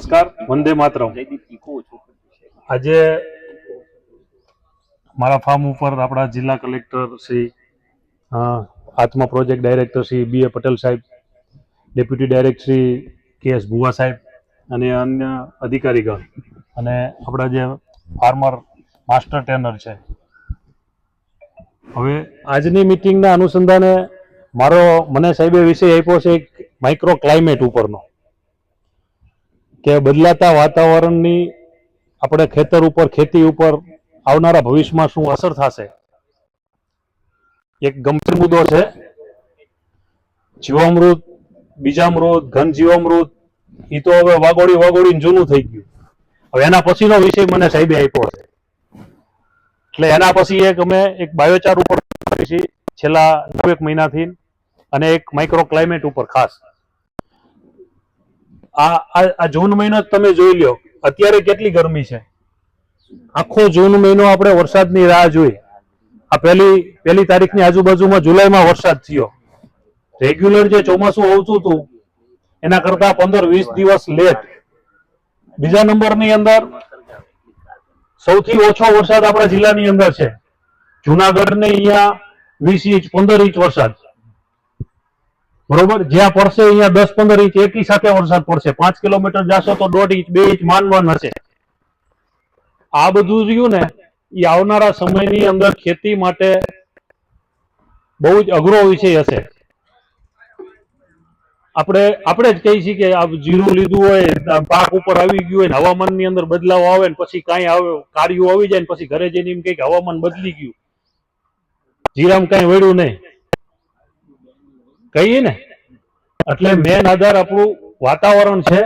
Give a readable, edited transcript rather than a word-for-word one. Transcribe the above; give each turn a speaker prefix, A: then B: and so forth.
A: નમસ્કાર, વંદે માતરમ। આજે મારા ફાર્મ ઉપર આપણા જિલ્લા કલેક્ટર શ્રી, આત્મા project director Shri BA Patel સાહેબ, ડેપ્યુટી ડાયરેક્ટર શ્રી KS ભુવા સાહેબ અને અન્ય અધિકારીગણ અને આપણા જે ફાર્મર માસ્ટર ટ્રેનર છે, હવે આજની મિટિંગના અનુસંધાને મને સાહેબે વિષય આપ્યો છે એક માઇક્રો ક્લાઇમેટ ઉપરનો, કે બદલાતા વાતાવરણની આપણે ખેતર ઉપર, ખેતી ઉપર આવનારા ભવિષ્યમાં શું અસર થશે। એક ગંભીર મુદ્દો છે। જીવામૃત, બીજામૃત, ઘન જીવામૃત એ તો હવે વાગોડીને જૂનું થઈ ગયું। હવે એના પછીનો વિષય મને સાહેબે આપ્યો છે, એટલે એના પછી અમે એક બાયોચાર ઉપર છેલ્લા 9 મહિનાથી અને એક માઇક્રો ક્લાઇમેટ ઉપર ખાસ। આ જૂન મહિનો તમે જોઈ લો, અત્યારે કેટલી ગરમી છે। આખો જૂન મહિનો આપણે વરસાદની રાહ જોઈ। આ પહેલી તારીખની આજુબાજુમાં જુલાઈમાં વરસાદ થયો। રેગ્યુલર જે ચોમાસું આવતું હતું એના કરતા 15-20 દિવસ લેટ। બીજા નંબરની અંદર સૌથી ઓછો વરસાદ આપણા જિલ્લાની અંદર છે। જુનાગઢ ને અહીંયા 20 ઇંચ 15 ઇંચ વરસાદ, બરોબર। જ્યાં પડશે અહીંયા 10-15 ઇંચ એકી સાથે વરસાદ પડશે। 5 કિલોમીટર જાશો તો 1.5 ઇંચ 2 ઇંચ માંડ હશે। આ બધું રહ્યું ને એ આવનારા સમયની અંદર ખેતી માટે બહુ જ અઘરો વિષય હશે। આપણે જ કહી છીએ કે આ જીરું લીધું હોય, પાક ઉપર આવી ગયું હોય ને હવામાનની અંદર બદલાવ આવે ને પછી કાંઈ આવે, કાર્યું આવી જાય ને પછી ઘરે જઈને એમ કહે કે હવામાન બદલી ગયું, જીરામાં કાંઈ વળ્યું નહીં કહીએ ને। એટલે મેન આધાર આપણું વાતાવરણ છે।